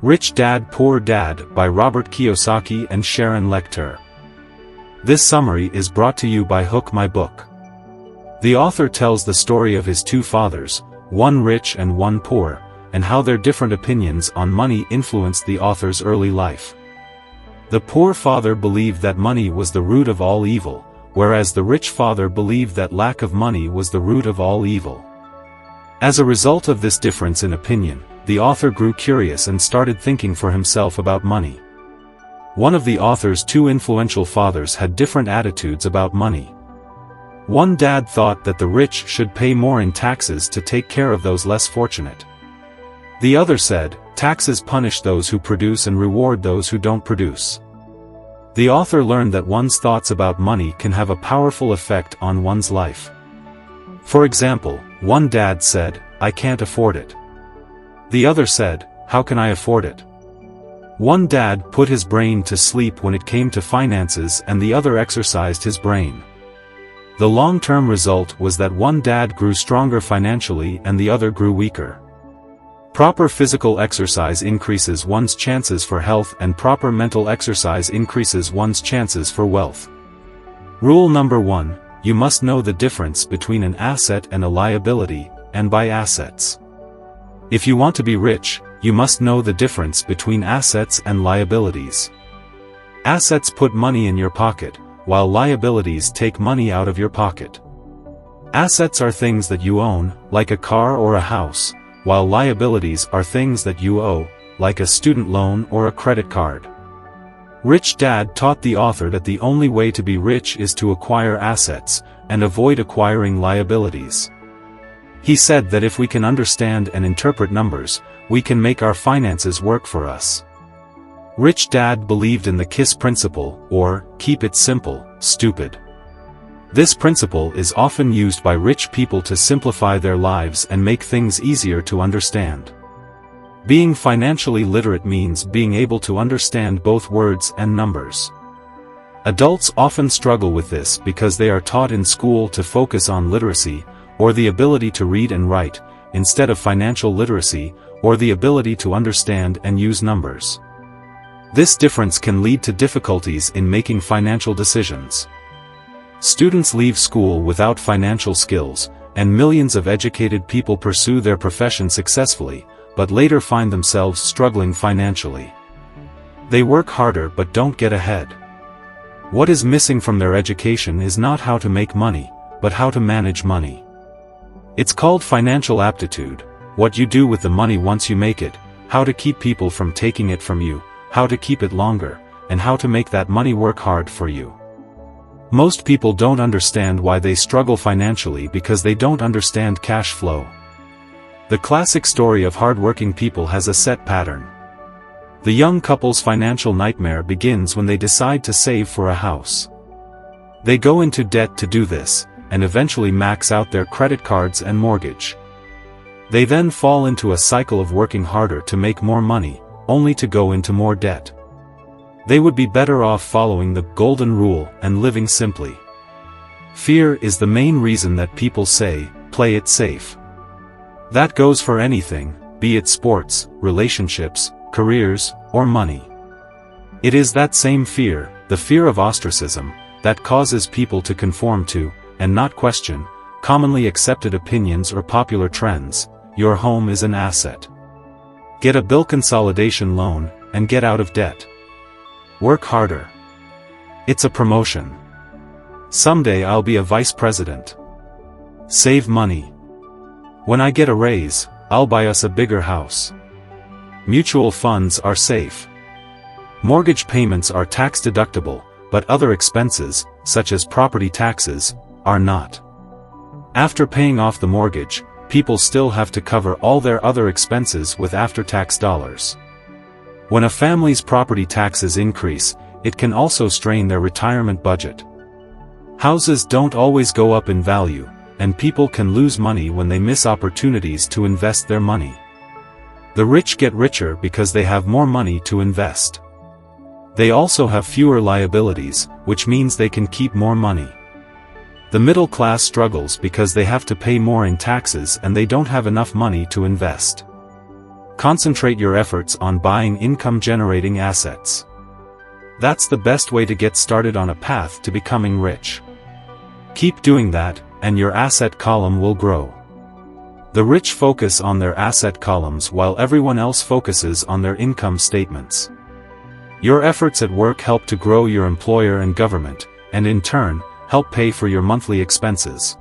Rich Dad Poor Dad by Robert Kiyosaki and Sharon Lechter. This summary is brought to you by Hook My Book. The author tells the story of his two fathers, one rich and one poor, and how their different opinions on money influenced the author's early life. The poor father believed that money was the root of all evil, whereas the rich father believed that lack of money was the root of all evil. As a result of this difference in opinion, the author grew curious and started thinking for himself about money. One of the author's two influential fathers had different attitudes about money. One dad thought that the rich should pay more in taxes to take care of those less fortunate. The other said, taxes punish those who produce and reward those who don't produce. The author learned that one's thoughts about money can have a powerful effect on one's life. For example, one dad said, "I can't afford it." The other said, "How can I afford it?" One dad put his brain to sleep when it came to finances and the other exercised his brain. The long-term result was that one dad grew stronger financially and the other grew weaker. Proper physical exercise increases one's chances for health and proper mental exercise increases one's chances for wealth. Rule number 1, you must know the difference between an asset and a liability, and by assets. If you want to be rich, you must know the difference between assets and liabilities. Assets put money in your pocket, while liabilities take money out of your pocket. Assets are things that you own, like a car or a house, while liabilities are things that you owe, like a student loan or a credit card. Rich Dad taught the author that the only way to be rich is to acquire assets, and avoid acquiring liabilities. He said that if we can understand and interpret numbers, we can make our finances work for us. Rich Dad believed in the KISS principle, or, keep it simple, stupid. This principle is often used by rich people to simplify their lives and make things easier to understand. Being financially literate means being able to understand both words and numbers. Adults often struggle with this because they are taught in school to focus on literacy, or the ability to read and write, instead of financial literacy, or the ability to understand and use numbers. This difference can lead to difficulties in making financial decisions. Students leave school without financial skills, and millions of educated people pursue their profession successfully, but later find themselves struggling financially. They work harder but don't get ahead. What is missing from their education is not how to make money, but how to manage money. It's called financial aptitude, what you do with the money once you make it, how to keep people from taking it from you, how to keep it longer, and how to make that money work hard for you. Most people don't understand why they struggle financially because they don't understand cash flow. The classic story of hardworking people has a set pattern. The young couple's financial nightmare begins when they decide to save for a house. They go into debt to do this, and eventually max out their credit cards and mortgage. They then fall into a cycle of working harder to make more money, only to go into more debt. They would be better off following the golden rule and living simply. Fear is the main reason that people say, play it safe. That goes for anything, be it sports, relationships, careers, or money. It is that same fear, the fear of ostracism, that causes people to conform to, and not question, commonly accepted opinions or popular trends. Your home is an asset. Get a bill consolidation loan, and get out of debt. Work harder. It's a promotion. Someday I'll be a vice president. Save money. When I get a raise, I'll buy us a bigger house. Mutual funds are safe. Mortgage payments are tax deductible, but other expenses, such as property taxes, are not. After paying off the mortgage, people still have to cover all their other expenses with after-tax dollars. When a family's property taxes increase, it can also strain their retirement budget. Houses don't always go up in value, and people can lose money when they miss opportunities to invest their money. The rich get richer because they have more money to invest. They also have fewer liabilities, which means they can keep more money. The middle class struggles because they have to pay more in taxes and they don't have enough money to invest. concentrate your efforts on buying income-generating assets. That's the best way to get started on a path to becoming rich. Keep doing that, and your asset column will grow. The rich focus on their asset columns while everyone else focuses on their income statements. Your efforts at work help to grow your employer and government, and in turn, help pay for your monthly expenses.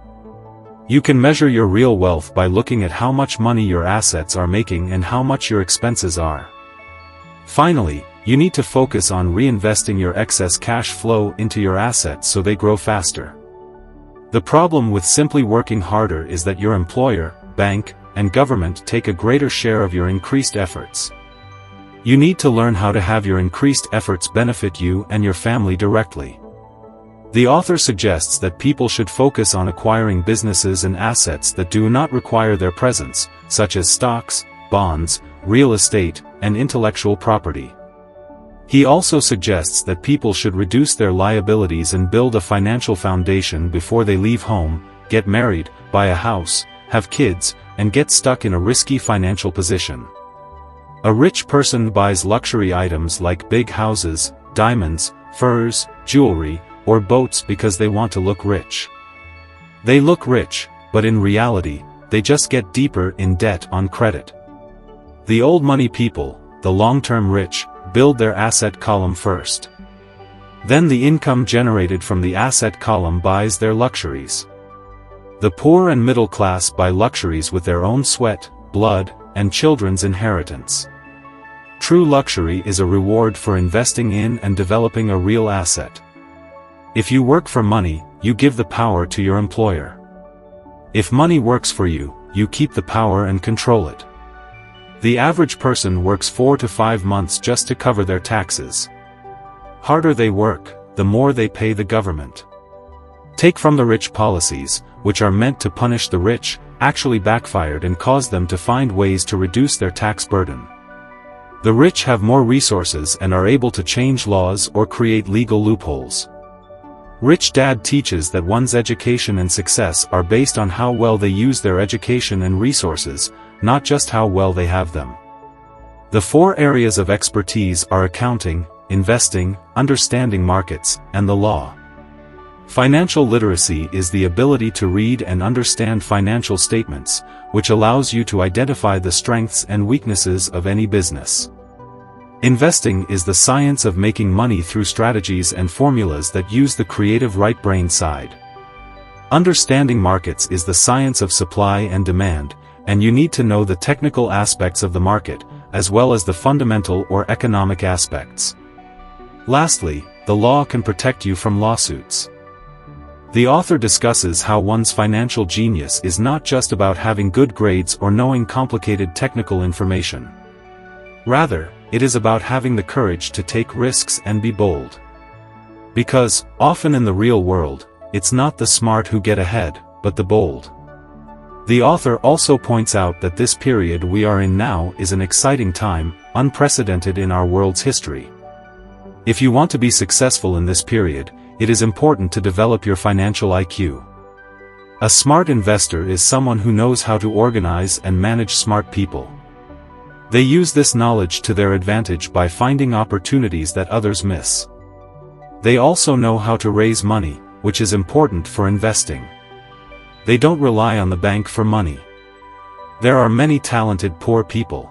You can measure your real wealth by looking at how much money your assets are making and how much your expenses are. Finally, you need to focus on reinvesting your excess cash flow into your assets so they grow faster. The problem with simply working harder is that your employer, bank, and government take a greater share of your increased efforts. You need to learn how to have your increased efforts benefit you and your family directly. The author suggests that people should focus on acquiring businesses and assets that do not require their presence, such as stocks, bonds, real estate, and intellectual property. He also suggests that people should reduce their liabilities and build a financial foundation before they leave home, get married, buy a house, have kids, and get stuck in a risky financial position. A rich person buys luxury items like big houses, diamonds, furs, jewelry, or boats because they want to look rich. They look rich, but in reality, they just get deeper in debt on credit. The old money people, the long-term rich, build their asset column first. Then the income generated from the asset column buys their luxuries. The poor and middle class buy luxuries with their own sweat, blood, and children's inheritance. True luxury is a reward for investing in and developing a real asset. If you work for money, you give the power to your employer. If money works for you, you keep the power and control it. The average person works 4 to 5 months just to cover their taxes. Harder they work, the more they pay the government. Take from the rich policies, which are meant to punish the rich, actually backfired and caused them to find ways to reduce their tax burden. The rich have more resources and are able to change laws or create legal loopholes. Rich Dad teaches that one's education and success are based on how well they use their education and resources, not just how well they have them. The 4 areas of expertise are accounting, investing, understanding markets, and the law. Financial literacy is the ability to read and understand financial statements, which allows you to identify the strengths and weaknesses of any business. Investing is the science of making money through strategies and formulas that use the creative right brain side. Understanding markets is the science of supply and demand, and you need to know the technical aspects of the market, as well as the fundamental or economic aspects. Lastly, the law can protect you from lawsuits. The author discusses how one's financial genius is not just about having good grades or knowing complicated technical information. Rather, it is about having the courage to take risks and be bold. Because, often in the real world, it's not the smart who get ahead, but the bold. The author also points out that this period we are in now is an exciting time, unprecedented in our world's history. If you want to be successful in this period, it is important to develop your financial IQ. A smart investor is someone who knows how to organize and manage smart people. They use this knowledge to their advantage by finding opportunities that others miss. They also know how to raise money, which is important for investing. They don't rely on the bank for money. There are many talented poor people.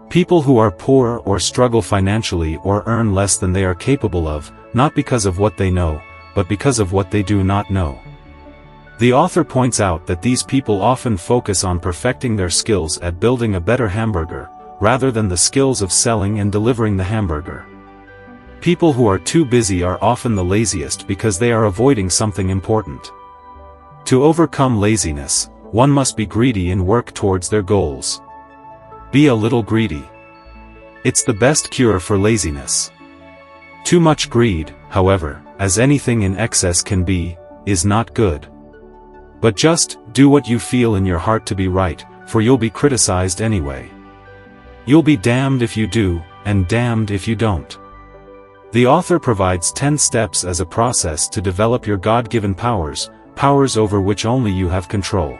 People who are poor or struggle financially or earn less than they are capable of, not because of what they know, but because of what they do not know. The author points out that these people often focus on perfecting their skills at building a better hamburger, rather than the skills of selling and delivering the hamburger. People who are too busy are often the laziest because they are avoiding something important. To overcome laziness, one must be greedy and work towards their goals. Be a little greedy. It's the best cure for laziness. Too much greed, however, as anything in excess can be, is not good. But just do what you feel in your heart to be right, for you'll be criticized anyway. You'll be damned if you do, and damned if you don't. The author provides 10 steps as a process to develop your God-given powers, powers over which only you have control.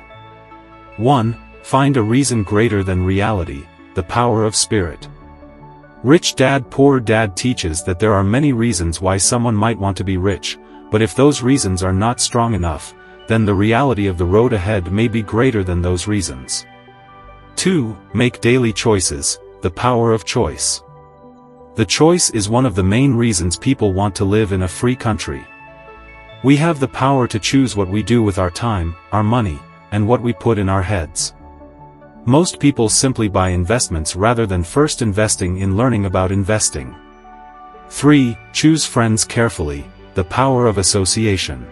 1. Find a reason greater than reality, The Power of Spirit. Rich Dad Poor Dad teaches that there are many reasons why someone might want to be rich, but if those reasons are not strong enough, then the reality of the road ahead may be greater than those reasons. 2. Make daily choices. The Power of Choice. The choice is one of the main reasons people want to live in a free country. We have the power to choose what we do with our time, our money, and what we put in our heads. Most people simply buy investments rather than first investing in learning about investing. 3. Choose friends carefully. The Power of Association.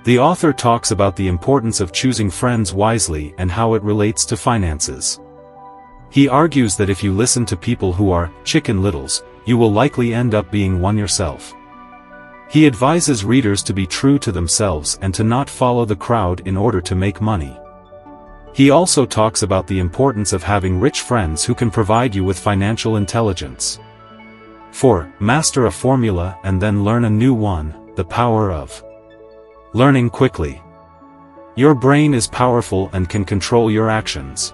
The author talks about the importance of choosing friends wisely and how it relates to finances. He argues that if you listen to people who are Chicken Littles, you will likely end up being one yourself. He advises readers to be true to themselves and to not follow the crowd in order to make money. He also talks about the importance of having rich friends who can provide you with financial intelligence. 4. Master a formula and then learn a new one. The Power of Learning Quickly. Your brain is powerful and can control your actions.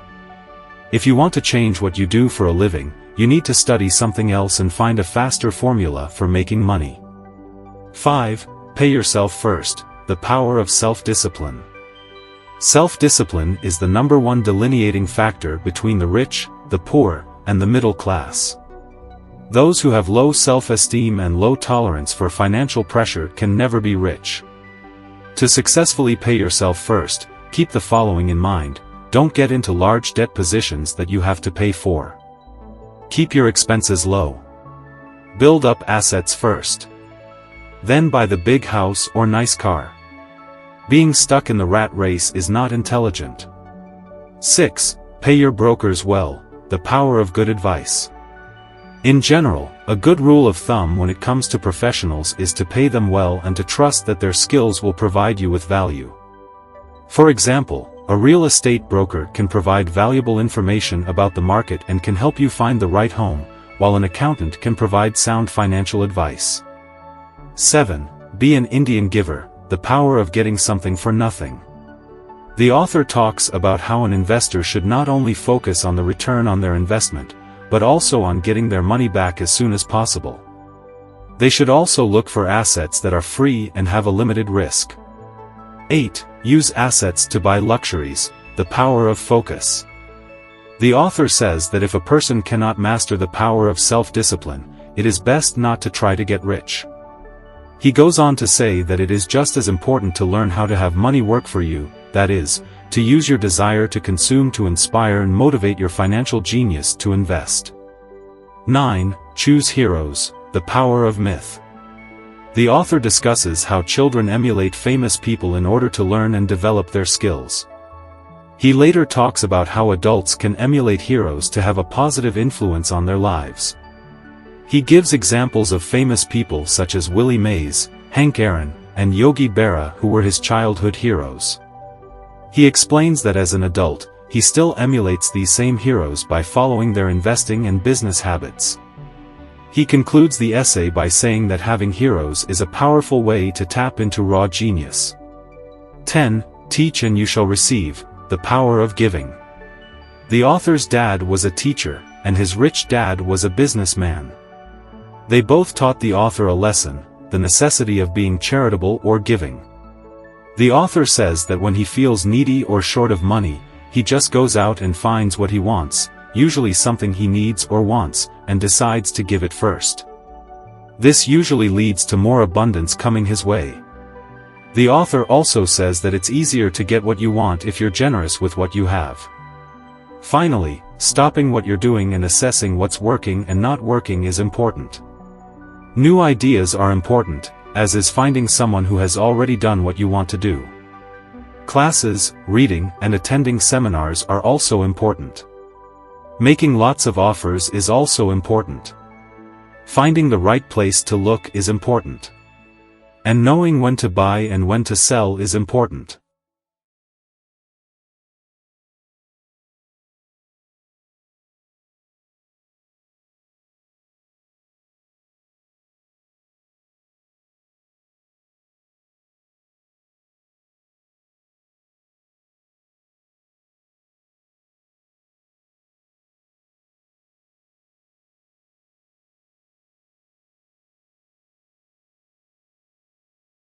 If you want to change what you do for a living, you need to study something else and find a faster formula for making money. 5. Pay yourself first. The Power of Self-Discipline. Self-discipline is the #1 delineating factor between the rich, the poor, and the middle class. Those who have low self-esteem and low tolerance for financial pressure can never be rich. To successfully pay yourself first, keep the following in mind. Don't get into large debt positions that you have to pay for. Keep your expenses low. Build up assets first. Then buy the big house or nice car. Being stuck in the rat race is not intelligent. 6. Pay your brokers well. The Power of Good Advice. In general, a good rule of thumb when it comes to professionals is to pay them well and to trust that their skills will provide you with value. For example, a real estate broker can provide valuable information about the market and can help you find the right home, while an accountant can provide sound financial advice. 7. Be an Indian giver. The Power of Getting Something for Nothing. The author talks about how an investor should not only focus on the return on their investment, but also on getting their money back as soon as possible. They should also look for assets that are free and have a limited risk. 8. Use assets to buy luxuries. The Power of Focus. The author says that if a person cannot master the power of self-discipline, it is best not to try to get rich. He goes on to say that it is just as important to learn how to have money work for you, that is, to use your desire to consume to inspire and motivate your financial genius to invest. 9. Choose heroes. The Power of Myth. The author discusses how children emulate famous people in order to learn and develop their skills. He later talks about how adults can emulate heroes to have a positive influence on their lives. He gives examples of famous people such as Willie Mays, Hank Aaron, and Yogi Berra who were his childhood heroes. He explains that as an adult, he still emulates these same heroes by following their investing and business habits. He concludes the essay by saying that having heroes is a powerful way to tap into raw genius. 10. Teach and you shall receive. The Power of Giving. The author's dad was a teacher, and his rich dad was a businessman. They both taught the author a lesson, the necessity of being charitable or giving. The author says that when he feels needy or short of money, he just goes out and finds what he wants, usually something he needs or wants, and decides to give it first. This usually leads to more abundance coming his way. The author also says that it's easier to get what you want if you're generous with what you have. Finally, stopping what you're doing and assessing what's working and not working is important. New ideas are important, as is finding someone who has already done what you want to do. Classes, reading, and attending seminars are also important. Making lots of offers is also important. Finding the right place to look is important. And knowing when to buy and when to sell is important.